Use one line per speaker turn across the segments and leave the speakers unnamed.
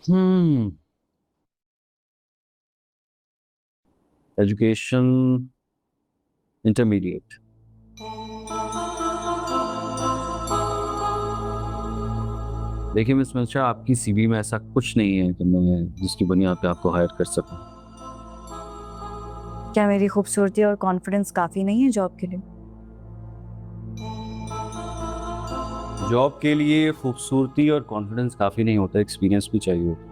हम्म। Education intermediate. देखिए miss मिर्चा, आपकी सीवी में ऐसा कुछ नहीं है कि मैं जिसकी बुनियाद पे आपको हायर कर सकूं।
क्या मेरी खूबसूरती और कॉन्फिडेंस काफी नहीं है जॉब के लिए?
जॉब के लिए खूबसूरती और कॉन्फिडेंस काफी नहीं होता, एक्सपीरियंस भी चाहिए होता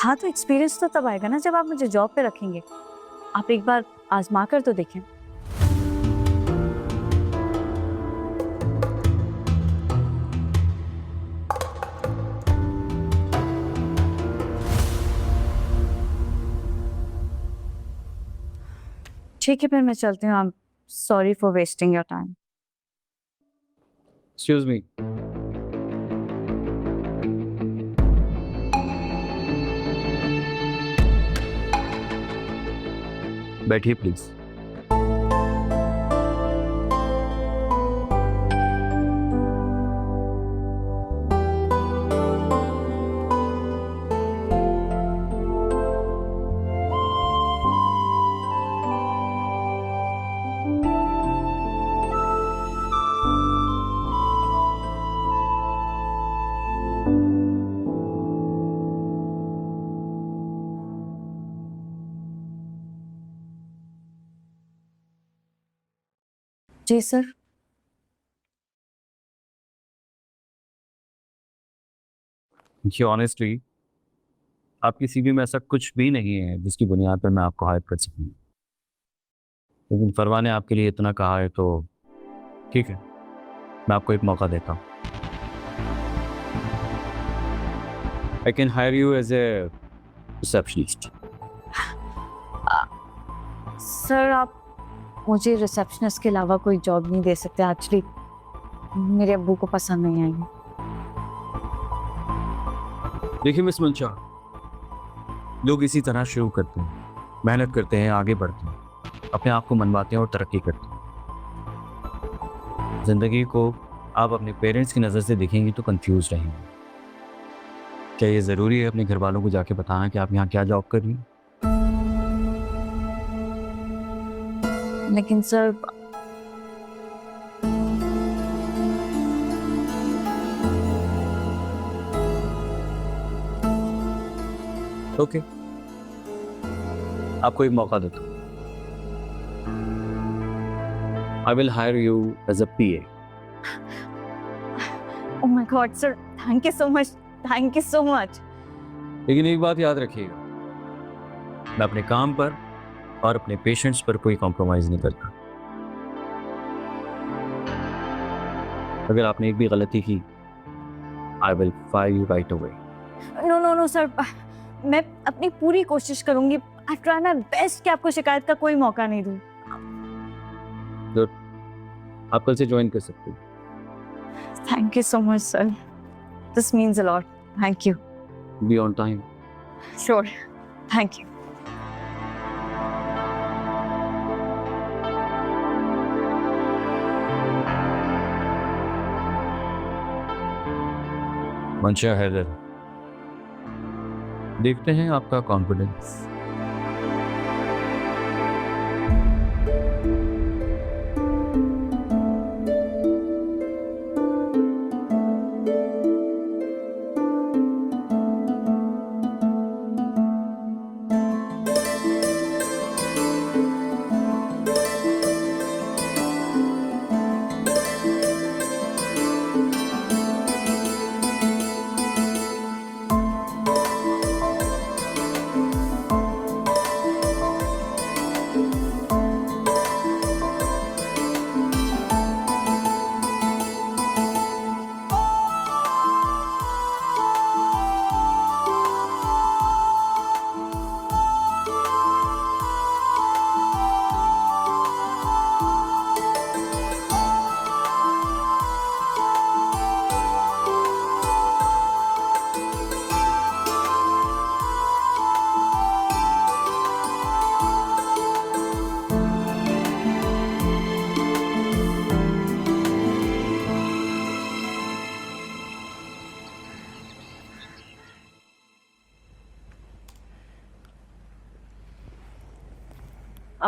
हाँ, तो एक्सपीरियंस तो तब आएगा ना जब आप मुझे जॉब पे रखेंगे। आप एक बार आजमा कर तो देखें। ठीक है, फिर मैं चलती हूँ। I am sorry for wasting your time.
Excuse me. बैठिए प्लीज।
जी सर।
देखिए ऑनेस्टली, आपकी सीवी में ऐसा कुछ भी नहीं है जिसकी बुनियाद पर मैं आपको हायर कर सकूं। लेकिन फरवा ने आपके लिए इतना कहा है तो ठीक है, मैं आपको एक मौका देता हूँ। I can hire you as a receptionist.
Sir, आप मुझे रिसेप्शनिस्ट के अलावा कोई जॉब नहीं दे सकते। एक्चुअली मेरे अब्बू को पसंद नहीं आएगी।
देखिए मिस मंशा, लोग इसी तरह शुरू करते हैं, मेहनत करते हैं, आगे बढ़ते हैं, अपने आप को मनवाते हैं और तरक्की करते हैं। जिंदगी को आप अपने पेरेंट्स की नज़र से देखेंगी तो कंफ्यूज रहेंगे। क्या ये ज़रूरी है अपने घर वालों को जाके बताना कि आप यहाँ क्या जॉब कर रही हैं?
लेकिन सर,
ओके, आपको एक मौका देता हूँ। I will hire you as a PA.
Oh my God sir, thank you so much. Thank you so much.
लेकिन एक बात याद रखिएगा, मैं अपने काम पर और अपने पेशेंट्स पर कोई कॉम्प्रोमाइज नहीं करता। अगर आपने एक भी गलती की, I will fire you right away.
No no no sir, मैं अपनी पूरी कोशिश करूंगी। आई ट्राई माय बेस्ट कि आपको शिकायत का कोई मौका नहीं दूं।
तो आप कल से ज्वाइन कर सकते हो।
Thank you so much sir, this means a lot. Thank you.
Be on time.
Sure. Thank you.
मंशा हैदर, देखते हैं आपका कॉन्फिडेंस।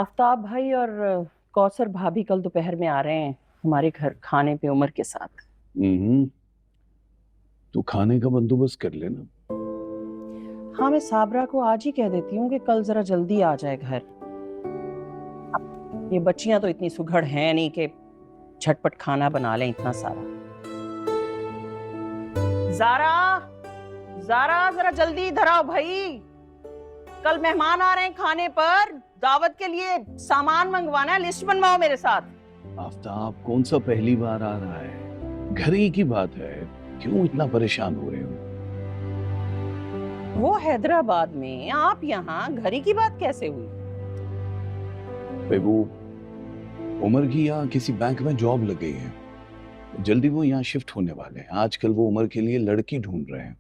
आफ्ताब भाई और कौसर भाभी कल दोपहर में आ रहे हैं हमारे घर खाने पे उमर के साथ।
तू खाने का बंदोबस्त कर लेना।
हाँ, मैं साबरा को आज ही कह देती हूँ कि कल जरा जल्दी आ जाए घर। अब ये बच्चियां तो इतनी सुघड़ हैं नहीं कि झटपट खाना बना लें इतना सारा। ज़ारा, ज़ारा जरा जल्दी इधर आओ भाई, कल मेहमान आ रहे हैं खाने पर, दावत के लिए सामान मंगवाना है, लिस्ट बनवाओ मेरे साथ।
आफ्ताब कौन सा पहली बार आ रहा है, घर ही की बात है, क्यों इतना परेशान हो रहे हो?
वो हैदराबाद में, आप यहाँ, घरी की बात कैसे हुई?
भाई वो उमर की यहाँ किसी बैंक में जॉब लग गई है, जल्दी वो यहाँ शिफ्ट होने वाले हैं। आजकल वो उमर के लिए लड़की ढूंढ रहे हैं।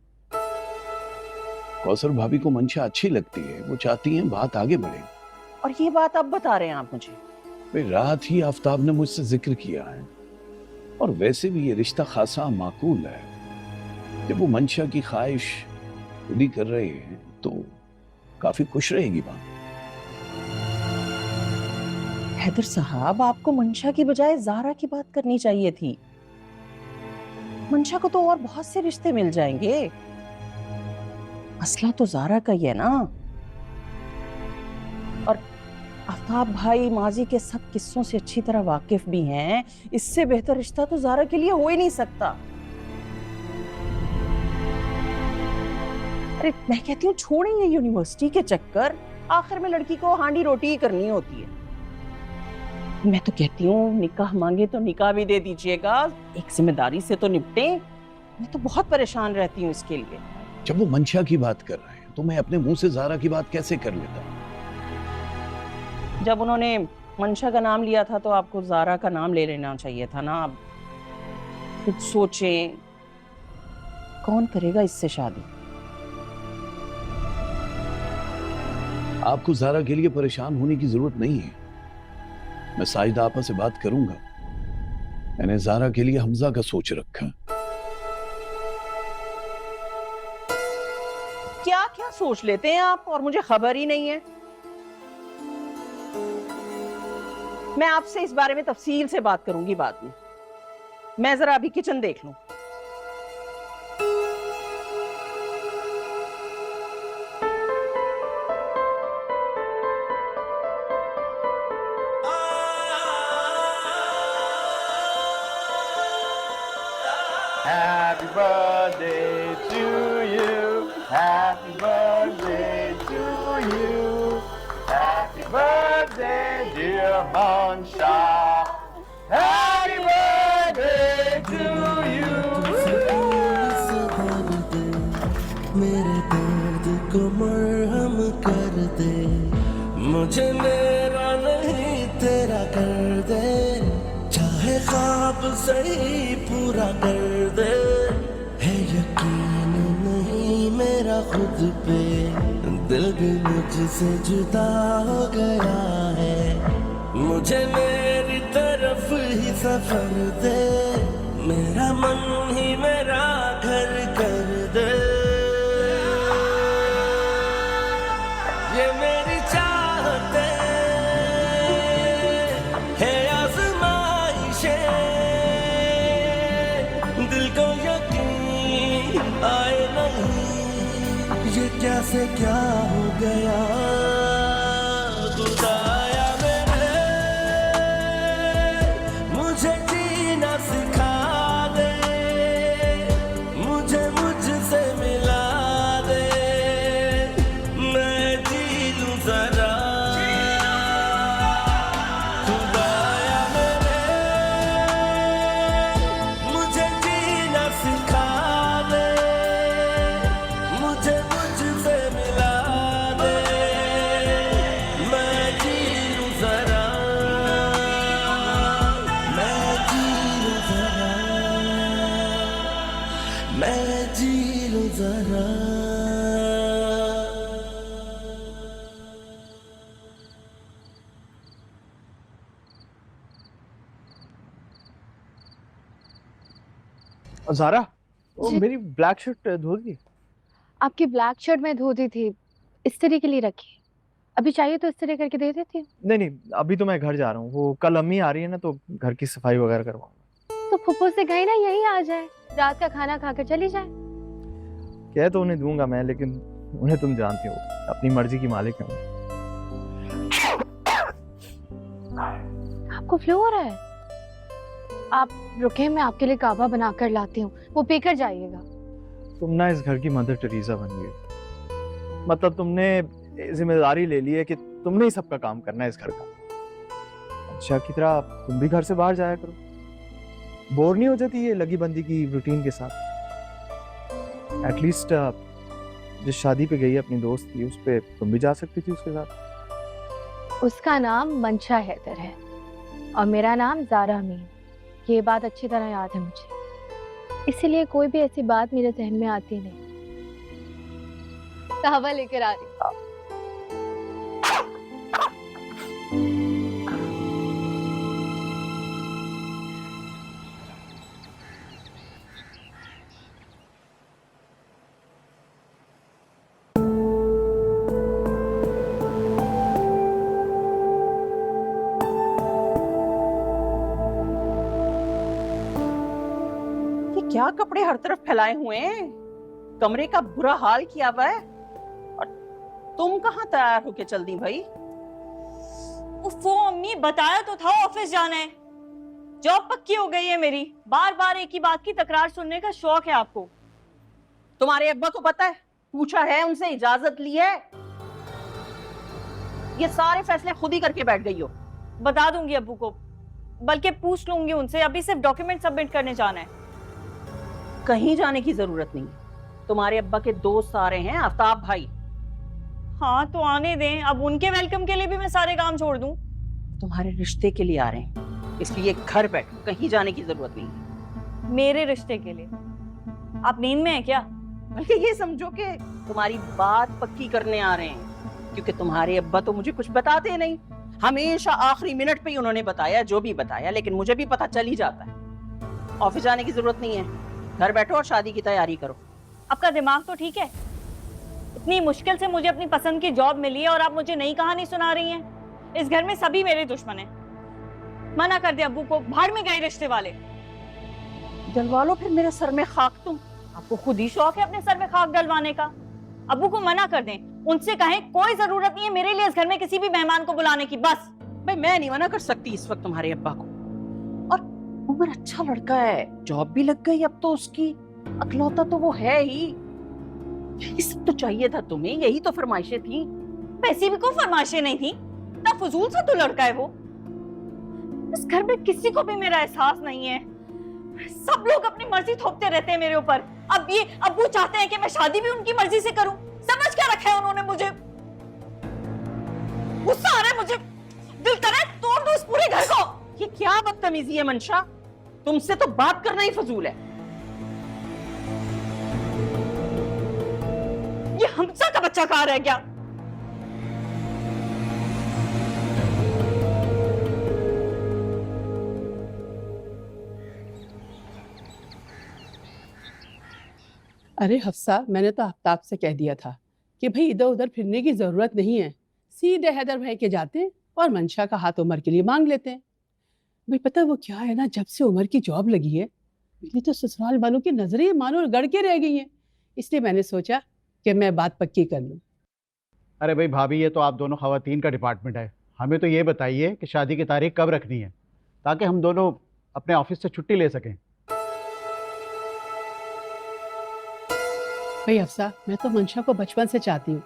कौसर भाभी को मंशा अच्छी लगती है, वो चाहती हैं बात आगे बढ़े।
और ये बात अब बता रहे हैं आप मुझे?
भाई रात ही आफ्ताब ने मुझसे जिक्र किया है, और वैसे भी ये रिश्ता खासा माकूल है। जब वो मंशा की ख्वाहिश पूरी कर रहे हैं तो काफी खुश रहेगी बात।
हैदर साहब, आपको मंशा की बजाय ज़ारा की बात करनी चाहिए थी। मंशा को तो और बहुत से रिश्ते मिल जाएंगे, मसला तो ज़ारा का ही है ना। और आफ्ताब भाई माजी के सब किस्सों से अच्छी तरह वाकिफ भी हैं, इससे बेहतर रिश्ता तो ज़ारा के लिए हो ही नहीं सकता। अरे मैं कहती हूँ छोड़ें ये यूनिवर्सिटी के चक्कर, आखिर में लड़की को हांडी रोटी ही करनी होती है। मैं तो कहती हूँ निकाह मांगे तो निकाह भी दे दीजिएगा, एक जिम्मेदारी से तो निपटे। मैं तो बहुत परेशान रहती हूँ इसके लिए।
जब वो मंशा की बात कर रहे हैं तो मैं अपने मुंह से ज़ारा की बात कैसे कर लेता?
जब उन्होंने मंशा का नाम लिया था तो आपको ज़ारा का नाम ले लेना चाहिए था ना। आप खुद सोचें, कौन करेगा इससे शादी?
आपको ज़ारा के लिए परेशान होने की जरूरत नहीं है। मैं साजिदा आपा से बात करूंगा। मैंने ज़ारा के लिए हमजा का सोच रखा।
क्या क्या सोच लेते हैं आप और मुझे खबर ही नहीं है। मैं आपसे इस बारे में तफसील से बात करूंगी बाद में। मैं जरा अभी किचन देख लूं।
Happy birthday to you. Happy birthday to you. Happy birthday, dear Mansha. Happy birthday to you.
मेरे दर्द को मरहम कर दे, मुझे मेरा नहीं तेरा कर दे, चाहे ख्वाब सही पूरा कर दे। है यकीन नहीं मेरा खुद पे, दिल भी मुझसे जुदा हो गया है, मुझे मेरी तरफ ही सफर दे, मेरा मन ही मेरा घर कर दे। ये मेरी चाहते है आज़माइशें, दिल को यकीन आए नहीं, ये कैसे क्या हो गया। खुदाया मेरे मुझे जीना सिखा दे, मुझे मुझसे मिला दे, मैं जी लूं जरा। खुदाया मेरे मुझे जीना सिखा दे, मुझे मुझसे मिला दे, मैं जी लूं जरा, मैं जी लूं जरा, मैं जी लूं जरा।
ज़ारा, वो
जी।
मेरी ब्लैक शर्ट धो दी।
आपकी ब्लैक शर्ट में धो दी थी, इस्त्री के लिए रखी।
अभी चाहिए तो इस्त्री करके दे देती हूँ।
नहीं नहीं, अभी तो मैं घर जा रहा हूँ, वो कल अम्मी आ रही है ना, तो घर की सफाई वगैरह करवाऊंगा।
तो फुफ्फो से कहीं ना यही आ जाए, रात का खाना खाकर चली जाए।
कह तो उन्हें दूंगा मैं, लेकिन उन्हें तुम जानती हो, अपनी मर्जी की मालिक है।
आपको फ्लू हो रहा है? आप रुके, मैं आपके लिए काबा बना कर लाती हूँ, वो पीकर जाइएगा।
तुम ना इस घर की मदर टेरेसा बन गई। मतलब तुमने जिम्मेदारी ले ली है कि तुमने ही सबका काम करना है इस घर का। अच्छा की तरह तुम भी घर से बाहर जाया करो, बोर नहीं हो जाती ये लगी बंदी की रूटीन के साथ। एटलीस्ट जिस शादी पे गई अपनी दोस्त की, उस पे तुम भी जा सकती थी उसके साथ।
उसका नाम मंशा हैदर है और मेरा नाम ज़ारा अमीन। ये बात अच्छी तरह याद है मुझे, इसीलिए कोई भी ऐसी बात मेरे जहन में आती नहीं। कहवा लेकर आ रही हूँ।
ये क्या कपड़े हर तरफ फैलाए हुए हैं, कमरे का बुरा हाल किया हुआ है। और तुम कहाँ तैयार होके चल दी भाई?
वो अम्मी, बताया तो था ऑफिस जाना है। जॉब पक्की हो गई है मेरी। बार बार एक ही बात की तकरार सुनने का शौक है आपको।
तुम्हारे अब्बा को पता है? पूछा है उनसे, इजाजत ली है? ये सारे फैसले खुद ही करके बैठ गई हो।
बता दूंगी अब्बू को, बल्कि पूछ लूंगी उनसे। अभी सिर्फ डॉक्यूमेंट सबमिट करने जाना है।
कहीं जाने की जरूरत नहीं है। तुम्हारे अब्बा के दोस्त आ रहे हैं, आफ्ताब भाई।
हाँ तो आने दें। अब उनके वेलकम के लिए भी मैं सारे काम छोड़ दूं?
तुम्हारे रिश्ते के लिए आ रहे हैं, इसलिए घर बैठो, कहीं जाने की जरूरत नहीं है।
मेरे रिश्ते के लिए? आप नींद में हैं क्या?
बल्कि ये समझो कि तुम्हारी बात पक्की करने आ रहे हैं, क्योंकि तुम्हारे अब्बा तो मुझे कुछ बताते नहीं। हमेशा आखिरी मिनट पे ही उन्होंने बताया जो भी बताया, लेकिन मुझे भी पता चल ही जाता है। ऑफिस जाने की जरूरत नहीं है, घर बैठो और शादी की तैयारी करो।
आपका दिमाग तो ठीक है? इतनी मुश्किल से मुझे अपनी पसंद की जॉब मिली है और आप मुझे नई कहानी सुना रही हैं। इस घर में सभी मेरे दुश्मन हैं। मना कर दे अब्बू को, भाड़ में गए रिश्ते वाले।
डलवा लो फिर मेरे सर में खाक तुम।
आपको खुद ही शौक है अपने सर में खाक डलवाने का। अब्बू को मना कर दें, उनसे कहें कोई जरूरत नहीं है मेरे लिए इस घर में किसी भी मेहमान को बुलाने की। बस
भाई, मैं नहीं मना कर सकती इस वक्त तुम्हारे अब्बा को। और उमर अच्छा लड़का है, जॉब भी लग गई अब तो उसकी, अकलौता तो वो है ही। यही सब तो चाहिए था तुम्हें, यही तो फरमाइशें थी।
पैसे भी कोई फरमाइशें नहीं थी। इतना फजूल सा तो लड़का है वो। इस घर में किसी को भी मेरा एहसास नहीं है। सब लोग अपनी मर्जी थोपते रहते हैं मेरे ऊपर। अब ये अब्बू चाहते हैं कि मैं शादी भी उनकी मर्जी से करूं। समझ क्या रखा है उन्होंने मुझे? गुस्सा आ रहा है मुझे, दिल कर रहा है तोड़ दूं इस पूरे घर को।
ये क्या बदतमीजी है मंशा, तुमसे तो बात करना ही फजूल है।
ये हमसा का बच्चा कहाँ रह गया?
अरे हफ्सा, मैंने तो आफ्ताब से कह दिया था कि भाई इधर उधर फिरने की जरूरत नहीं है, सीधे हैदर भाई के जाते हैं और मंशा का हाथ उमर के लिए मांग लेते हैं। भाई पता वो क्या है ना, जब से उमर की जॉब लगी है मेरी तो ससुराल वालों की नजरें मानो गड़ के रह गई हैं। इसलिए मैंने सोचा कि मैं बात पक्की कर लूं।
अरे भाई भाभी, ये तो आप दोनों खवातीन का डिपार्टमेंट है। हमें तो ये बताइए कि शादी की तारीख कब रखनी है, ताकि हम दोनों अपने ऑफिस से छुट्टी ले सकें।
भाई अफसा, मैं तो मंशा को बचपन से चाहती हूँ।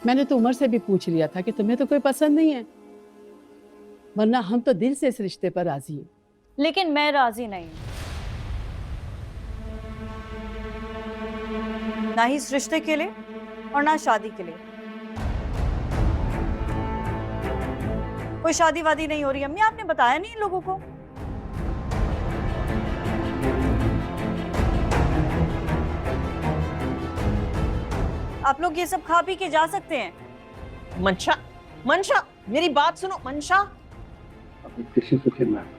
मैंने तो उमर से भी पूछ लिया था कि तुम्हें तो कोई पसंद नहीं है, वरना हम तो दिल से इस रिश्ते पर राजी हैं।
लेकिन मैं राजी नहीं हूं, ना ही इस रिश्ते के लिए और ना शादी के लिए। कोई शादी वादी नहीं हो रही। अम्मी आपने बताया नहीं इन लोगों को? आप लोग ये सब खा पी के जा सकते हैं।
मंशा, मंशा मेरी बात सुनो। मंशा,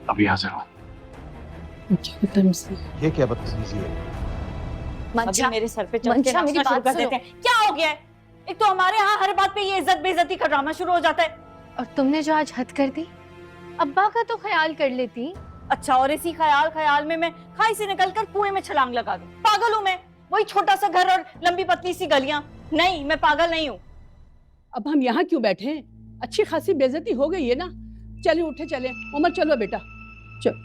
अभी हाजिर हूँ।
ये क्या बदतमीजी है?
अभी मेरे सर पे चढ़ के नाचना शुरू कर देते हैं। क्या हो गया है? एक तो हमारे यहाँ हर बात पे ये इज्जत बेइज्जती का ड्रामा शुरू हो जाता है।
और तुमने जो आज हद कर दी, अब्बा का तो ख्याल कर लेती।
अच्छा, और इसी ख्याल में मैं खाई से निकलकर कुएं में छलांग लगा दूं? पागल हूं मैं? वही छोटा सा घर और लंबी पतली सी गलियां? नहीं, मैं पागल नहीं हूँ।
अब हम यहाँ क्यों बैठे हैं? अच्छी खासी बेइज्जती हो गई है ना। चले उठे चले, उमर चलो बेटा चल।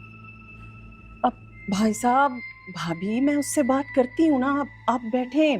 अब भाई साहब, भाभी मैं उससे बात करती हूँ ना, आप बैठे।